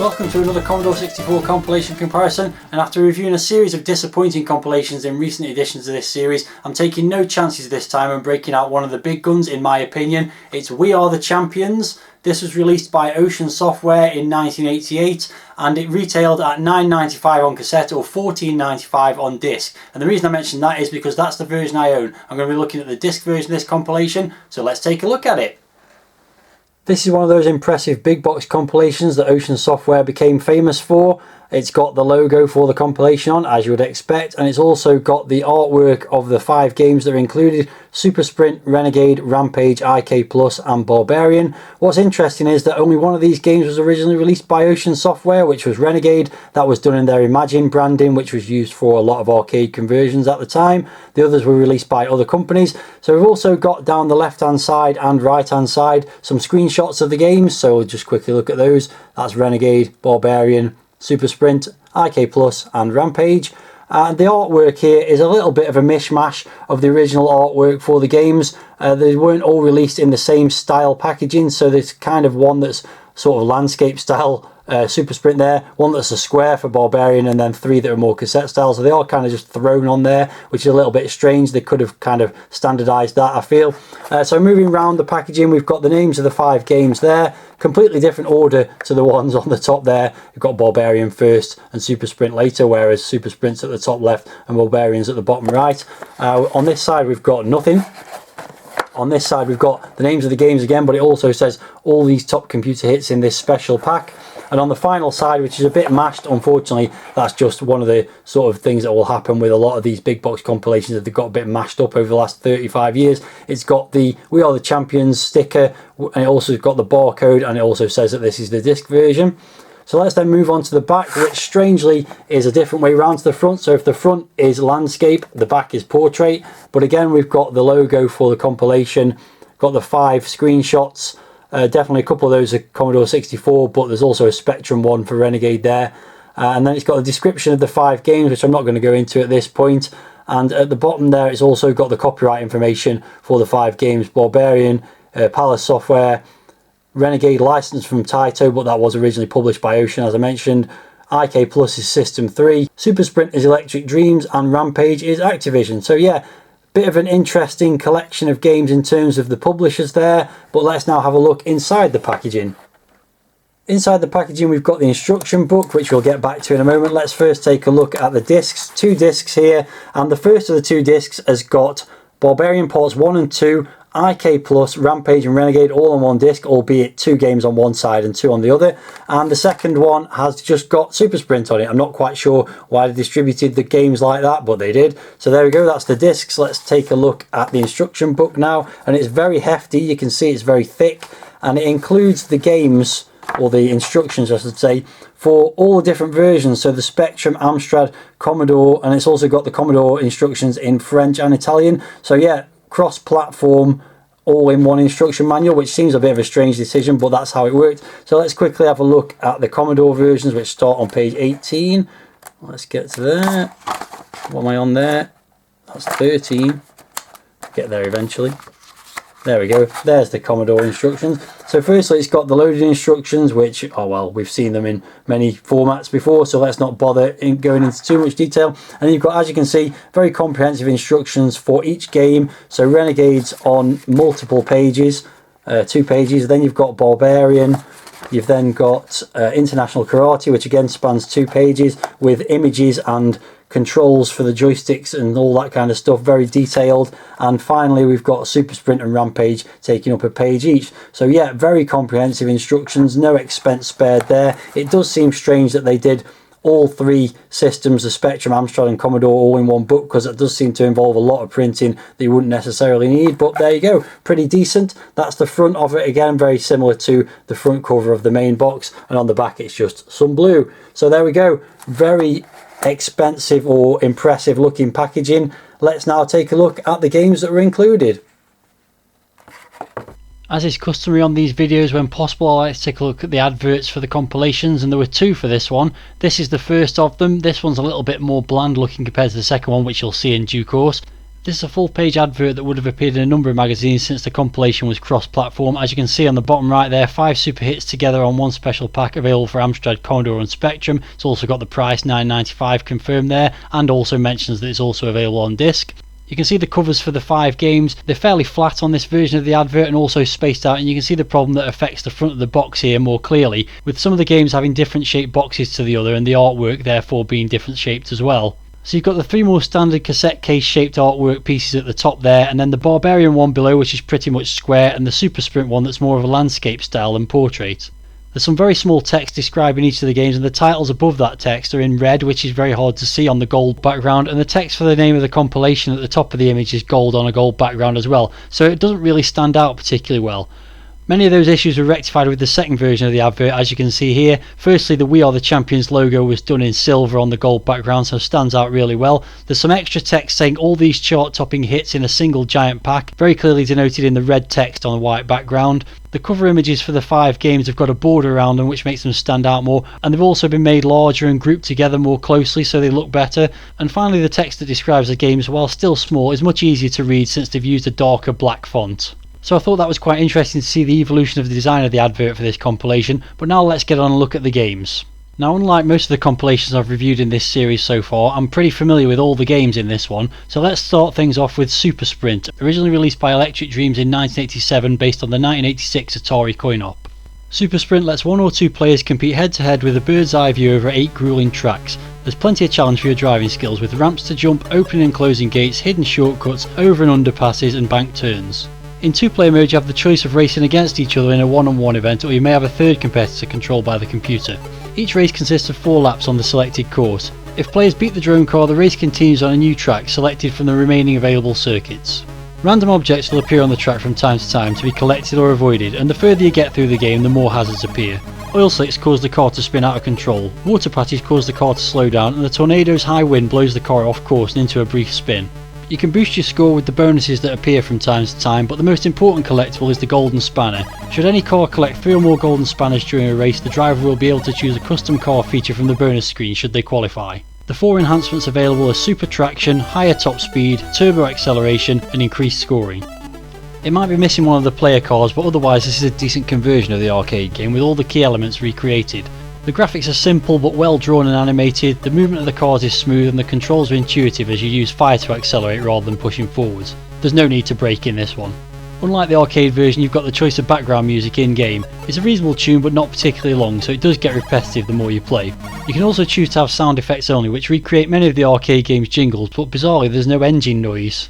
Welcome to another Commodore 64 compilation comparison, and after reviewing a series of disappointing compilations in recent editions of this series, I'm taking no chances this time and breaking out one of the big guns in my opinion. It's We Are the Champions. This was released by Ocean Software in 1988 and it retailed at $9.95 on cassette or $14.95 on disc. And the reason I mention that is because that's the version I own. I'm going to be looking at the disc version of this compilation, so let's take a look at it. This is one of those impressive big box compilations that Ocean Software became famous for. It's got the logo for the compilation on, as you would expect, and it's also got the artwork of the 5 games that are included: Super Sprint, Renegade, Rampage, IK Plus and Barbarian. What's interesting is that only one of these games was originally released by Ocean Software, which was Renegade. That was done in their Imagine branding, which was used for a lot of arcade conversions at the time. The others were released by other companies. So we've also got down the left hand side and right hand side some screenshots of the games, so we'll just quickly look at those. That's Renegade, Barbarian, Super Sprint, IK Plus and Rampage. And the artwork here is a little bit of a mishmash of the original artwork for the games. They weren't all released in the same style packaging, so there's kind of one that's sort of landscape style Super Sprint there, one that's a square for Barbarian, and then 3 that are more cassette style. So they are kind of just thrown on there, which is a little bit strange. They could have kind of standardized that, I feel. So moving around the packaging, we've got the names of the 5 games there, completely different order to the ones on the top there. We've got Barbarian first and Super Sprint later, whereas Super Sprint's at the top left and Barbarian's at the bottom right. On this side we've got nothing. On this side we've got the names of the games again, but it also says all these top computer hits in this special pack. And on the final side, which is a bit mashed, unfortunately, that's just one of the sort of things that will happen with a lot of these big box compilations that they've got a bit mashed up over the last 35 years. It's got the We Are the Champions sticker, and it also got the barcode, and it also says that this is the disc version. So let's then move on to the back, which strangely is a different way around to the front. So if the front is landscape, the back is portrait. But again, we've got the logo for the compilation, got the 5 screenshots. Definitely a couple of those are Commodore 64, but there's also a Spectrum one for Renegade there. And then it's got a description of the 5 games, which I'm not going to go into at this point. And at the bottom there, it's also got the copyright information for the 5 games: Barbarian, Palace Software, Renegade licensed from Taito, but that was originally published by Ocean, as I mentioned. IK Plus is System 3, Super Sprint is Electric Dreams, and Rampage is Activision. So yeah, bit of an interesting collection of games in terms of the publishers there, but let's now have a look inside the packaging. Inside the packaging we've got the instruction book, which we'll get back to in a moment. Let's first take a look at the discs. 2 discs here, and the first of the 2 discs has got Barbarian Parts 1 and 2, IK Plus, Rampage and Renegade all on one disc, albeit 2 games on one side and 2 on the other. And the second one has just got Super Sprint on it. I'm not quite sure why they distributed the games like that, but they did. So there we go, that's the discs. Let's take a look at the instruction book now. And it's very hefty, you can see it's very thick, and it includes the games, or the instructions I should say, for all the different versions. So the Spectrum, Amstrad, Commodore, and it's also got the Commodore instructions in French and Italian. So yeah, cross-platform, all-in-one instruction manual, which seems a bit of a strange decision, but that's how it worked. So let's quickly have a look at the Commodore versions, which start on page 18. Let's get to there. What am I on there? That's 13. Get there eventually. There we go, there's the Commodore instructions. So firstly it's got the loading instructions, which, oh well, we've seen them in many formats before, so let's not bother in going into too much detail. And you've got, as you can see, very comprehensive instructions for each game. So Renegade's on multiple pages, 2 pages. Then you've got Barbarian. You've then got International Karate, which again spans 2 pages with images and controls for the joysticks and all that kind of stuff, very detailed. And finally we've got Super Sprint and Rampage taking up a page each. So yeah, very comprehensive instructions, no expense spared there. It does seem strange that they did all 3 systems, the Spectrum, Amstrad and Commodore, all in one book, because it does seem to involve a lot of printing that you wouldn't necessarily need. But there you go, pretty decent. That's the front of it, again very similar to the front cover of the main box, and on the back it's just some blue. So there we go, very expensive or impressive looking packaging. Let's now take a look at the games that were included. As is customary on these videos, when possible I like to take a look at the adverts for the compilations, and there were 2 for this one. This is the first of them. This one's a little bit more bland looking compared to the second one, which you'll see in due course. This is a full page advert that would have appeared in a number of magazines since the compilation was cross-platform. As you can see on the bottom right there, 5 super hits together on one special pack available for Amstrad, Commodore and Spectrum. It's also got the price, $9.95, confirmed there, and also mentions that it's also available on disc. You can see the covers for the 5 games. They're fairly flat on this version of the advert and also spaced out, and you can see the problem that affects the front of the box here more clearly, with some of the games having different shaped boxes to the other and the artwork therefore being different shaped as well. So you've got the 3 more standard cassette case shaped artwork pieces at the top there, and then the Barbarian one below, which is pretty much square, and the Super Sprint one that's more of a landscape style than portrait. There's some very small text describing each of the games, and the titles above that text are in red, which is very hard to see on the gold background, and the text for the name of the compilation at the top of the image is gold on a gold background as well, so it doesn't really stand out particularly well. Many of those issues were rectified with the second version of the advert, as you can see here. Firstly, the We Are the Champions logo was done in silver on the gold background, so stands out really well. There's some extra text saying all these chart-topping hits in a single giant pack, very clearly denoted in the red text on a white background. The cover images for the 5 games have got a border around them which makes them stand out more, and they've also been made larger and grouped together more closely so they look better. And finally, the text that describes the games, while still small, is much easier to read since they've used a darker black font. So I thought that was quite interesting to see the evolution of the design of the advert for this compilation, but now let's get on and look at the games. Now, unlike most of the compilations I've reviewed in this series so far, I'm pretty familiar with all the games in this one, so let's start things off with Super Sprint, originally released by Electric Dreams in 1987 based on the 1986 Atari coin-op. Super Sprint lets 1 or 2 players compete head to head with a bird's eye view over 8 grueling tracks. There's plenty of challenge for your driving skills with ramps to jump, opening and closing gates, hidden shortcuts, over and under passes and bank turns. In 2-player mode you have the choice of racing against each other in a one-on-one event, or you may have a third competitor controlled by the computer. Each race consists of 4 laps on the selected course. If players beat the drone car, the race continues on a new track selected from the remaining available circuits. Random objects will appear on the track from time to time to be collected or avoided, and the further you get through the game the more hazards appear. Oil slicks cause the car to spin out of control, water patches cause the car to slow down, and the tornado's high wind blows the car off course and into a brief spin. You can boost your score with the bonuses that appear from time to time, but the most important collectible is the Golden Spanner. Should any car collect 3 or more Golden Spanners during a race, the driver will be able to choose a custom car feature from the bonus screen should they qualify. The 4 enhancements available are Super Traction, higher top speed, turbo acceleration and increased scoring. It might be missing one of the player cars, but otherwise this is a decent conversion of the arcade game with all the key elements recreated. The graphics are simple but well drawn and animated, the movement of the cars is smooth and the controls are intuitive as you use fire to accelerate rather than pushing forwards. There's no need to brake in this one. Unlike the arcade version, you've got the choice of background music in-game. It's a reasonable tune but not particularly long, so it does get repetitive the more you play. You can also choose to have sound effects only, which recreate many of the arcade game's jingles, but bizarrely there's no engine noise.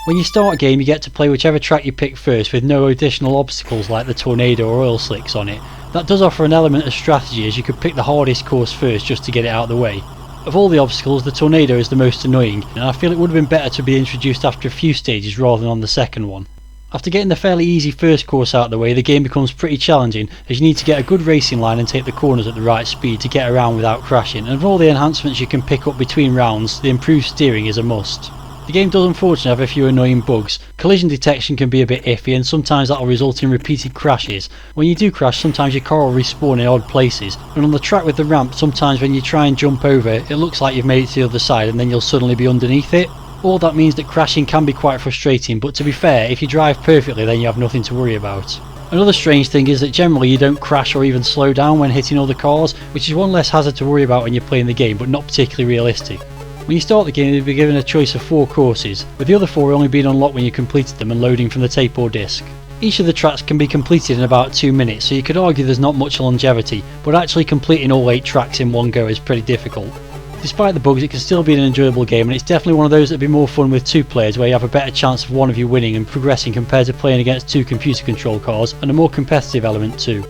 When you start a game you get to play whichever track you pick first with no additional obstacles like the tornado or oil slicks on it. That does offer an element of strategy, as you could pick the hardest course first just to get it out of the way. Of all the obstacles, the tornado is the most annoying, and I feel it would have been better to be introduced after a few stages rather than on the second one. After getting the fairly easy first course out of the way, the game becomes pretty challenging, as you need to get a good racing line and take the corners at the right speed to get around without crashing, and of all the enhancements you can pick up between rounds, the improved steering is a must. The game does unfortunately have a few annoying bugs. Collision detection can be a bit iffy and sometimes that will result in repeated crashes. When you do crash, sometimes your car will respawn in odd places, and on the track with the ramp, sometimes when you try and jump over it looks like you've made it to the other side and then you'll suddenly be underneath it. All that means that crashing can be quite frustrating, but to be fair, if you drive perfectly then you have nothing to worry about. Another strange thing is that generally you don't crash or even slow down when hitting other cars, which is one less hazard to worry about when you're playing the game, but not particularly realistic. When you start the game you'll be given a choice of 4 courses, with the other 4 only being unlocked when you completed them and loading from the tape or disc. Each of the tracks can be completed in about 2 minutes, so you could argue there's not much longevity, but actually completing all 8 tracks in one go is pretty difficult. Despite the bugs, it can still be an enjoyable game, and it's definitely one of those that would be more fun with 2 players, where you have a better chance of one of you winning and progressing compared to playing against 2 computer controlled cars, and a more competitive element too.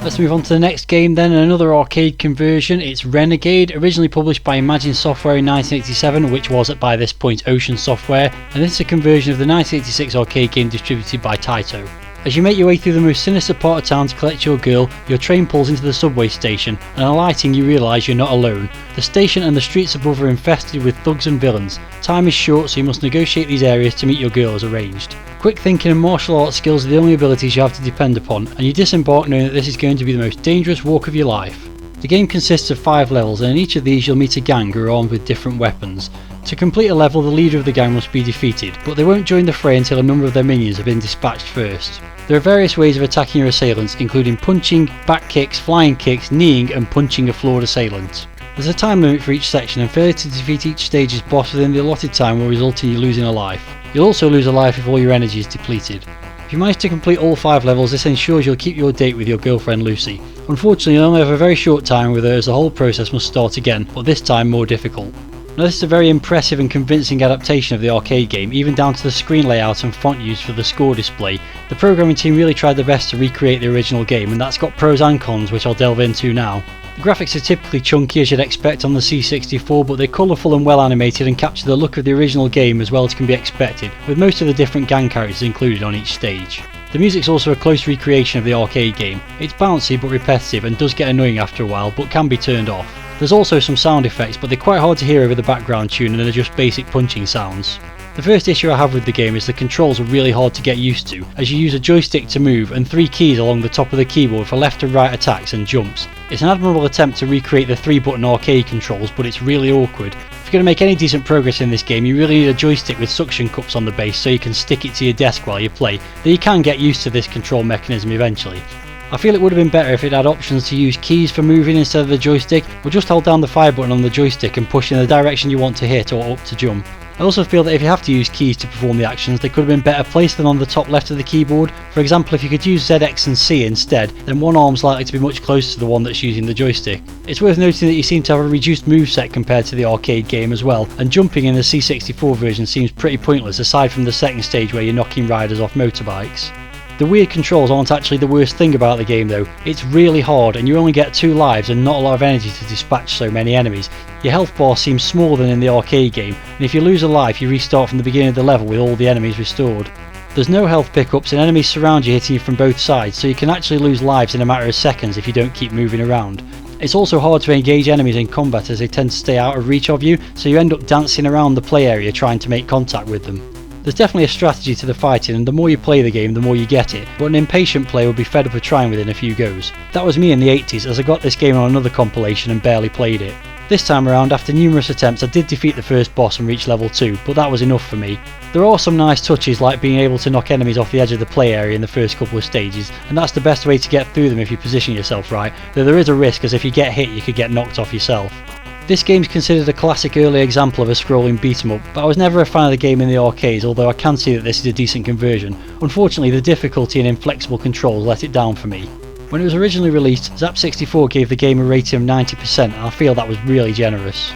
Let's move on to the next game then, another arcade conversion. It's Renegade, originally published by Imagine Software in 1987, which was by this point Ocean Software, and this is a conversion of the 1986 arcade game distributed by Taito. As you make your way through the most sinister part of town to collect your girl, your train pulls into the subway station, and alighting you realise you're not alone. The station and the streets above are infested with thugs and villains. Time is short, so you must negotiate these areas to meet your girl as arranged. Quick thinking and martial arts skills are the only abilities you have to depend upon, and you disembark knowing that this is going to be the most dangerous walk of your life. The game consists of 5 levels, and in each of these you'll meet a gang who are armed with different weapons. To complete a level, the leader of the gang must be defeated, but they won't join the fray until a number of their minions have been dispatched first. There are various ways of attacking your assailants, including punching, back kicks, flying kicks, kneeing and punching a floored assailant. There's a time limit for each section, and failure to defeat each stage's boss within the allotted time will result in you losing a life. You'll also lose a life if all your energy is depleted. If you manage to complete all 5 levels, this ensures you'll keep your date with your girlfriend Lucy. Unfortunately, you'll only have a very short time with her, as the whole process must start again, but this time more difficult. Now, this is a very impressive and convincing adaptation of the arcade game, even down to the screen layout and font used for the score display. The programming team really tried their best to recreate the original game, and that's got pros and cons, which I'll delve into now. The graphics are typically chunky as you'd expect on the C64, but they're colourful and well animated and capture the look of the original game as well as can be expected, with most of the different gang characters included on each stage. The music's also a close recreation of the arcade game. It's bouncy but repetitive and does get annoying after a while, but can be turned off. There's also some sound effects, but they're quite hard to hear over the background tune and they're just basic punching sounds. The first issue I have with the game is the controls are really hard to get used to, as you use a joystick to move and 3 keys along the top of the keyboard for left and right attacks and jumps. It's an admirable attempt to recreate the 3-button arcade controls, but it's really awkward. If you're going to make any decent progress in this game, you really need a joystick with suction cups on the base so you can stick it to your desk while you play, though you can get used to this control mechanism eventually. I feel it would have been better if it had options to use keys for moving instead of the joystick, or just hold down the fire button on the joystick and push in the direction you want to hit or up to jump. I also feel that if you have to use keys to perform the actions, they could have been better placed than on the top left of the keyboard. For example, if you could use Z, X and C instead, then one arm's likely to be much closer to the one that's using the joystick. It's worth noting that you seem to have a reduced moveset compared to the arcade game as well, and jumping in the C64 version seems pretty pointless aside from the second stage where you're knocking riders off motorbikes. The weird controls aren't actually the worst thing about the game though. It's really hard and you only get 2 lives and not a lot of energy to dispatch so many enemies. Your health bar seems smaller than in the arcade game, and if you lose a life you restart from the beginning of the level with all the enemies restored. There's no health pickups and enemies surround you, hitting you from both sides, so you can actually lose lives in a matter of seconds if you don't keep moving around. It's also hard to engage enemies in combat as they tend to stay out of reach of you, so you end up dancing around the play area trying to make contact with them. There's definitely a strategy to the fighting, and the more you play the game the more you get it, but an impatient player will be fed up of trying within a few goes. That was me in the 80s, as I got this game on another compilation and barely played it. This time around, after numerous attempts, I did defeat the first boss and reach level 2, but that was enough for me. There are some nice touches like being able to knock enemies off the edge of the play area in the first couple of stages, and that's the best way to get through them if you position yourself right, though there is a risk as if you get hit you could get knocked off yourself. This game's considered a classic early example of a scrolling beat 'em up, but I was never a fan of the game in the arcades, although I can see that this is a decent conversion. Unfortunately, the difficulty and inflexible controls let it down for me. When it was originally released, Zap64 gave the game a rating of 90%, and I feel that was really generous.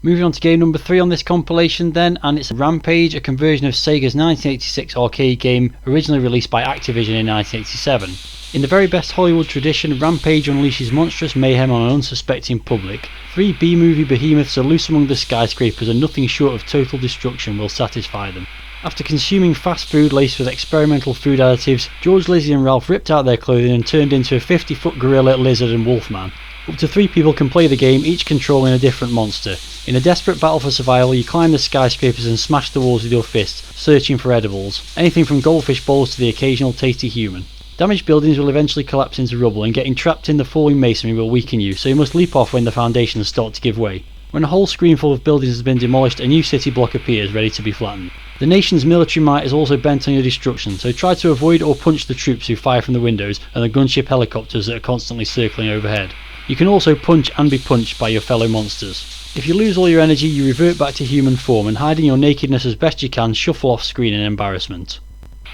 Moving on to game number 3 on this compilation then, and it's Rampage, a conversion of Sega's 1986 arcade game originally released by Activision in 1987. In the very best Hollywood tradition, Rampage unleashes monstrous mayhem on an unsuspecting public. 3 B-movie behemoths are loose among the skyscrapers and nothing short of total destruction will satisfy them. After consuming fast food laced with experimental food additives, George, Lizzie and Ralph ripped out their clothing and turned into a 50-foot gorilla, lizard and wolfman. Up to 3 people can play the game, each controlling a different monster. In a desperate battle for survival, you climb the skyscrapers and smash the walls with your fists, searching for edibles. Anything from goldfish balls to the occasional tasty human. Damaged buildings will eventually collapse into rubble, and getting trapped in the falling masonry will weaken you, so you must leap off when the foundations start to give way. When a whole screen full of buildings has been demolished, a new city block appears, ready to be flattened. The nation's military might is also bent on your destruction, so try to avoid or punch the troops who fire from the windows and the gunship helicopters that are constantly circling overhead. You can also punch and be punched by your fellow monsters. If you lose all your energy, you revert back to human form and, hiding your nakedness as best you can, shuffle off screen in embarrassment.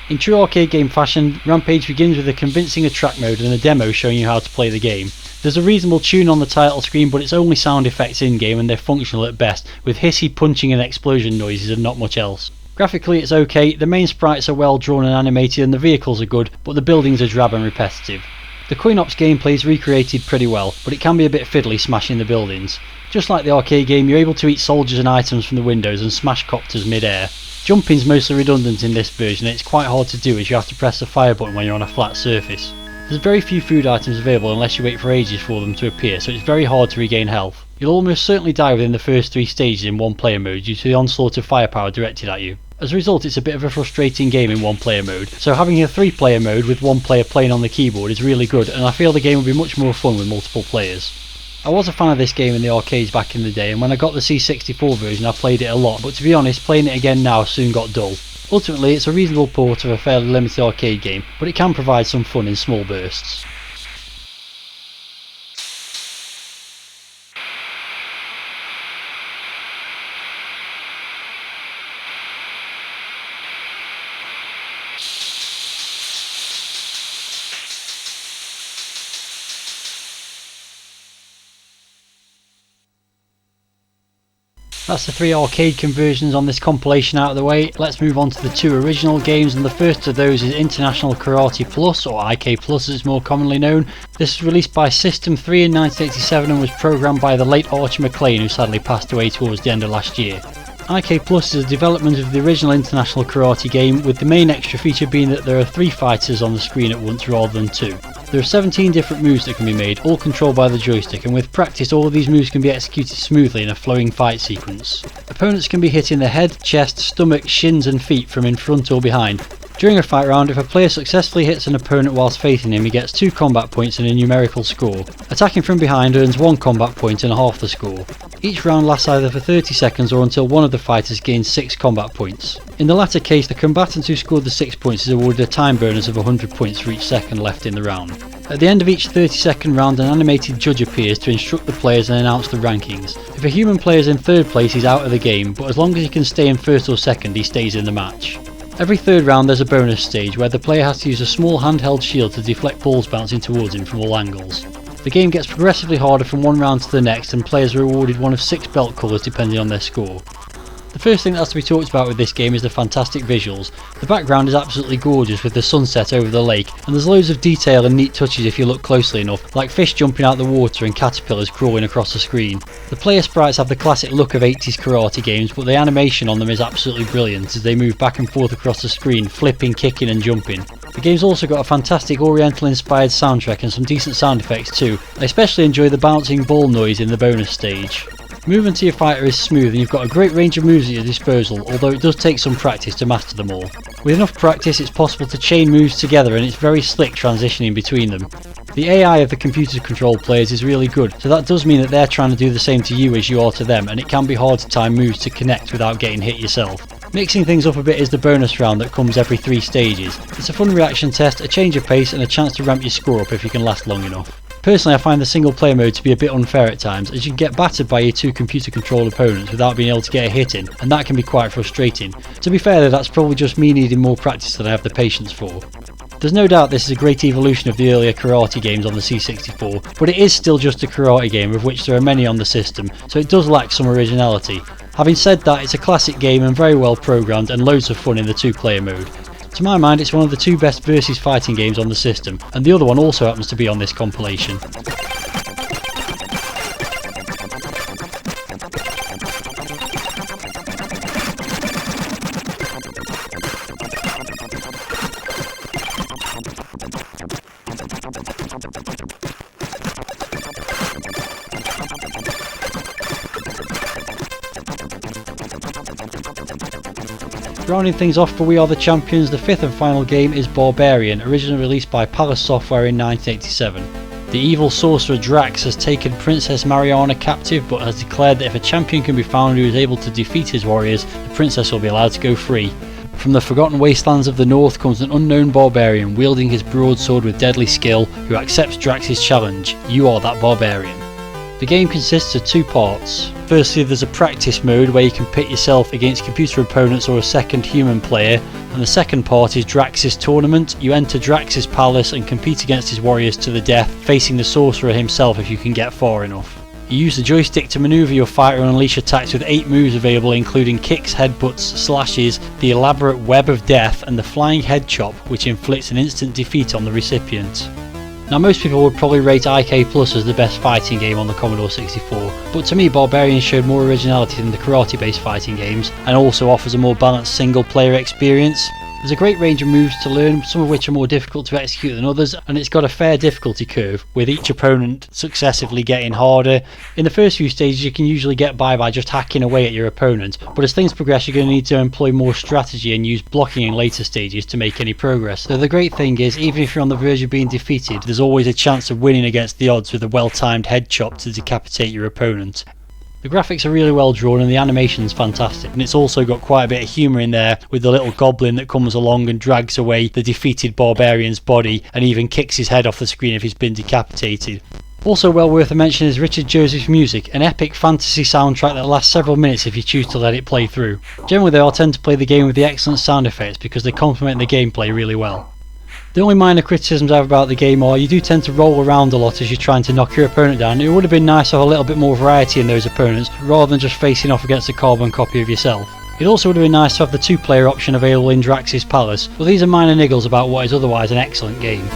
In true arcade game fashion, Rampage begins with a convincing track mode and a demo showing you how to play the game. There's a reasonable tune on the title screen, but it's only sound effects in game and they're functional at best, with hissy punching and explosion noises and not much else. Graphically it's okay, the main sprites are well drawn and animated and the vehicles are good, but the buildings are drab and repetitive. The Coin Ops gameplay is recreated pretty well, but it can be a bit fiddly smashing the buildings. Just like the arcade game, you're able to eat soldiers and items from the windows and smash copters mid-air. Jumping's mostly redundant in this version and it's quite hard to do as you have to press the fire button when you're on a flat surface. There's very few food items available unless you wait for ages for them to appear, so it's very hard to regain health. You'll almost certainly die within the first 3 stages in one player mode due to the onslaught of firepower directed at you. As a result, it's a bit of a frustrating game in one player mode, so having a 3 player mode with 1 player playing on the keyboard is really good, and I feel the game will be much more fun with multiple players. I was a fan of this game in the arcades back in the day, and when I got the C64 version I played it a lot, but to be honest, playing it again now soon got dull. Ultimately, it's a reasonable port of a fairly limited arcade game, but it can provide some fun in small bursts. That's the 3 arcade conversions on this compilation out of the way. Let's move on to the 2 original games, and the first of those is International Karate Plus, or IK Plus as it's more commonly known. This was released by System 3 in 1987 and was programmed by the late Archie McLean, who sadly passed away towards the end of last year. IK Plus is a development of the original International Karate game, with the main extra feature being that there are 3 fighters on the screen at once rather than 2. There are 17 different moves that can be made, all controlled by the joystick, and with practice all of these moves can be executed smoothly in a flowing fight sequence. Opponents can be hit in the head, chest, stomach, shins and feet from in front or behind. During a fight round, if a player successfully hits an opponent whilst facing him, he gets 2 combat points and a numerical score. Attacking from behind earns 1 combat point and half the score. Each round lasts either for 30 seconds or until one of the fighters gains 6 combat points. In the latter case, the combatant who scored the 6 points is awarded a time bonus of 100 points for each second left in the round. At the end of each 30-second round, an animated judge appears to instruct the players and announce the rankings. If a human player is in 3rd place, he's out of the game, but as long as he can stay in 1st or 2nd, he stays in the match. Every 3rd round there's a bonus stage where the player has to use a small handheld shield to deflect balls bouncing towards him from all angles. The game gets progressively harder from one round to the next, and players are awarded one of 6 belt colours depending on their score. The first thing that has to be talked about with this game is the fantastic visuals. The background is absolutely gorgeous with the sunset over the lake, and there's loads of detail and neat touches if you look closely enough, like fish jumping out the water and caterpillars crawling across the screen. The player sprites have the classic look of 80s karate games, but the animation on them is absolutely brilliant as they move back and forth across the screen, flipping, kicking and jumping. The game's also got a fantastic oriental inspired soundtrack and some decent sound effects too. I especially enjoy the bouncing ball noise in the bonus stage. Movement to your fighter is smooth and you've got a great range of moves at your disposal, although it does take some practice to master them all. With enough practice it's possible to chain moves together and it's very slick transitioning between them. The AI of the computer controlled players is really good, so that does mean that they're trying to do the same to you as you are to them, and it can be hard to time moves to connect without getting hit yourself. Mixing things up a bit is the bonus round that comes every 3 stages. It's a fun reaction test, a change of pace and a chance to ramp your score up if you can last long enough. Personally, I find the single player mode to be a bit unfair at times, as you can get battered by your 2 computer controlled opponents without being able to get a hit in, and that can be quite frustrating. To be fair though, that's probably just me needing more practice than I have the patience for. There's no doubt this is a great evolution of the earlier karate games on the C64, but it is still just a karate game of which there are many on the system, so it does lack some originality. Having said that, it's a classic game and very well programmed and loads of fun in the 2-player mode. To my mind, it's one of the 2 best versus fighting games on the system, and the other one also happens to be on this compilation. Rounding things off for We Are The Champions, the 5th and final game is Barbarian, originally released by Palace Software in 1987. The evil sorcerer Drax has taken Princess Mariana captive, but has declared that if a champion can be found who is able to defeat his warriors, the princess will be allowed to go free. From the forgotten wastelands of the north comes an unknown barbarian wielding his broadsword with deadly skill, who accepts Drax's challenge. You are that barbarian. The game consists of 2 parts. Firstly, there's a practice mode where you can pit yourself against computer opponents or a second human player, and the second part is Drax's tournament. You enter Drax's palace and compete against his warriors to the death, facing the sorcerer himself if you can get far enough. You use the joystick to manoeuvre your fighter and unleash attacks with 8 moves available, including kicks, headbutts, slashes, the elaborate web of death, and the flying head chop, which inflicts an instant defeat on the recipient. Now, most people would probably rate IK Plus as the best fighting game on the Commodore 64, but to me Barbarian showed more originality than the karate-based fighting games, and also offers a more balanced single-player experience. There's a great range of moves to learn, some of which are more difficult to execute than others, and it's got a fair difficulty curve, with each opponent successively getting harder. In the first few stages you can usually get by just hacking away at your opponent, but as things progress you're going to need to employ more strategy and use blocking in later stages to make any progress. So the great thing is, even if you're on the verge of being defeated, there's always a chance of winning against the odds with a well-timed head chop to decapitate your opponent. The graphics are really well drawn and the animation's fantastic, and it's also got quite a bit of humour in there with the little goblin that comes along and drags away the defeated barbarian's body and even kicks his head off the screen if he's been decapitated. Also well worth a mention is Richard Joseph's music, an epic fantasy soundtrack that lasts several minutes if you choose to let it play through. Generally though, I tend to play the game with the excellent sound effects because they complement the gameplay really well. The only minor criticisms I have about the game are you do tend to roll around a lot as you're trying to knock your opponent down. It would have been nice to have a little bit more variety in those opponents rather than just facing off against a carbon copy of yourself. It also would have been nice to have the 2-player option available in Drax's Palace, but these are minor niggles about what is otherwise an excellent game.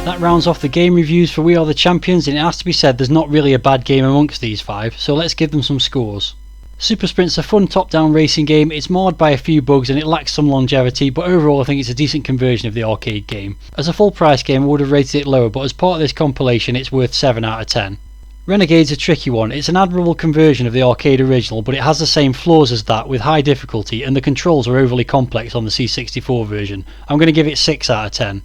That rounds off the game reviews for We Are The Champions, and it has to be said there's not really a bad game amongst these 5, so let's give them some scores. Super Sprint's a fun top-down racing game. It's marred by a few bugs and it lacks some longevity, but overall I think it's a decent conversion of the arcade game. As a full price game I would have rated it lower, but as part of this compilation it's worth 7 out of 10. Renegade's a tricky one. It's an admirable conversion of the arcade original, but it has the same flaws as that with high difficulty, and the controls are overly complex on the C64 version. I'm going to give it 6 out of 10.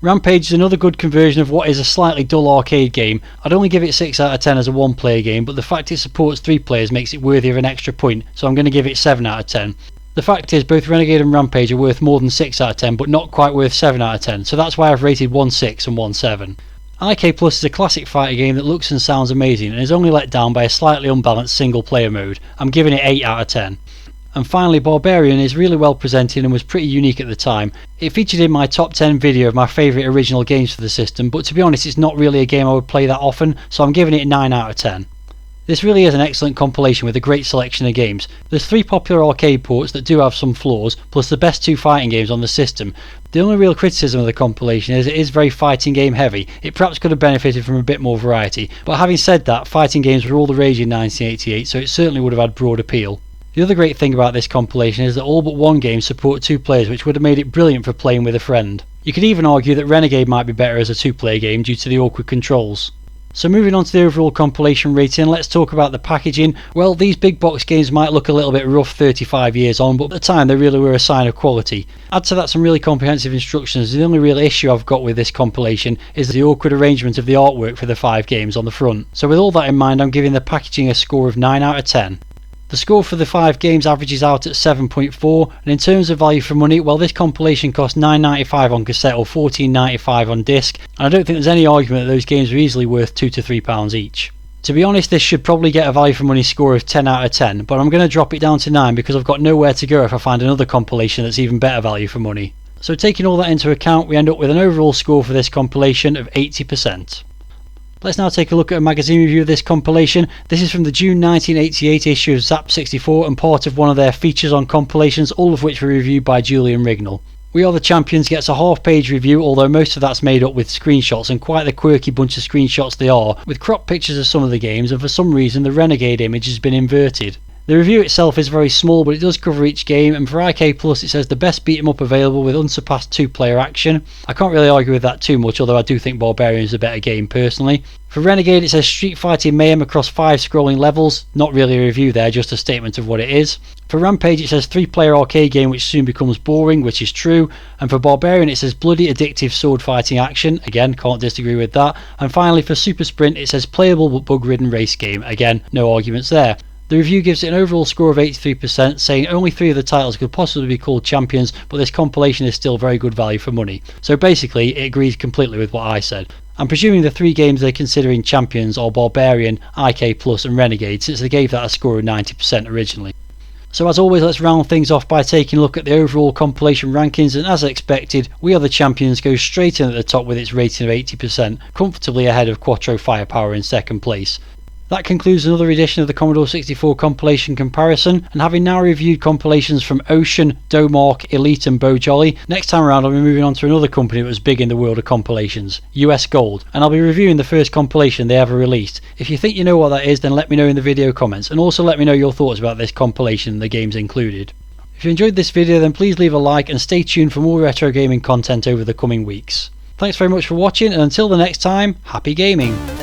Rampage is another good conversion of what is a slightly dull arcade game. I'd only give it 6 out of 10 as a 1-player game, but the fact it supports 3 players makes it worthy of an extra point, so I'm going to give it 7 out of 10. The fact is, both Renegade and Rampage are worth more than 6 out of 10, but not quite worth 7 out of 10, so that's why I've rated one 6 and one 7. IK Plus is a classic fighter game that looks and sounds amazing, and is only let down by a slightly unbalanced single-player mode. I'm giving it 8 out of 10. And finally, Barbarian is really well presented and was pretty unique at the time. It featured in my top 10 video of my favourite original games for the system, but to be honest it's not really a game I would play that often, so I'm giving it 9 out of 10. This really is an excellent compilation with a great selection of games. There's 3 popular arcade ports that do have some flaws, plus the best 2 fighting games on the system. The only real criticism of the compilation is it is very fighting game heavy. It perhaps could have benefited from a bit more variety, but having said that, fighting games were all the rage in 1988, so it certainly would have had broad appeal. The other great thing about this compilation is that all but one game support 2 players, which would have made it brilliant for playing with a friend. You could even argue that Renegade might be better as a 2-player game due to the awkward controls. So moving on to the overall compilation rating, let's talk about the packaging. Well, these big box games might look a little bit rough 35 years on, but at the time they really were a sign of quality. Add to that some really comprehensive instructions. The only real issue I've got with this compilation is the awkward arrangement of the artwork for the 5 games on the front. So with all that in mind, I'm giving the packaging a score of 9 out of 10. The score for the 5 games averages out at 7.4, and in terms of value for money, well, this compilation cost $9.95 on cassette or $14.95 on disc, and I don't think there's any argument that those games are easily worth £2 to £3 each. To be honest, this should probably get a value for money score of 10 out of 10, but I'm going to drop it down to 9 because I've got nowhere to go if I find another compilation that's even better value for money. So taking all that into account, we end up with an overall score for this compilation of 80%. Let's now take a look at a magazine review of this compilation. This is from the June 1988 issue of Zap 64 and part of one of their features on compilations, all of which were reviewed by Julian Rignall. We Are The Champions gets a half-page review, although most of that's made up with screenshots, and quite the quirky bunch of screenshots they are, with cropped pictures of some of the games, and for some reason the Renegade image has been inverted. The review itself is very small, but it does cover each game, and for IK Plus it says the best beat 'em up available with unsurpassed 2-player action. I can't really argue with that too much, although I do think Barbarian is a better game personally. For Renegade it says street fighting mayhem across 5 scrolling levels, not really a review there, just a statement of what it is. For Rampage it says 3-player arcade game which soon becomes boring, which is true, and for Barbarian it says bloody addictive sword fighting action, again can't disagree with that, and finally for Super Sprint it says playable but bug ridden race game, again no arguments there. The review gives it an overall score of 83%, saying only 3 of the titles could possibly be called champions, but this compilation is still very good value for money. So basically, it agrees completely with what I said. I'm presuming the 3 games they're considering champions are Barbarian, IK Plus and Renegade, since they gave that a score of 90% originally. So as always, let's round things off by taking a look at the overall compilation rankings, and as expected, We Are the Champions goes straight in at the top with its rating of 80%, comfortably ahead of Quattro Firepower in second place. That concludes another edition of the Commodore 64 Compilation Comparison, and having now reviewed compilations from Ocean, Domark, Elite and Bo Jolly, next time around I'll be moving on to another company that was big in the world of compilations, US Gold, and I'll be reviewing the first compilation they ever released. If you think you know what that is, then let me know in the video comments, and also let me know your thoughts about this compilation and the games included. If you enjoyed this video, then please leave a like and stay tuned for more retro gaming content over the coming weeks. Thanks very much for watching, and until the next time, happy gaming!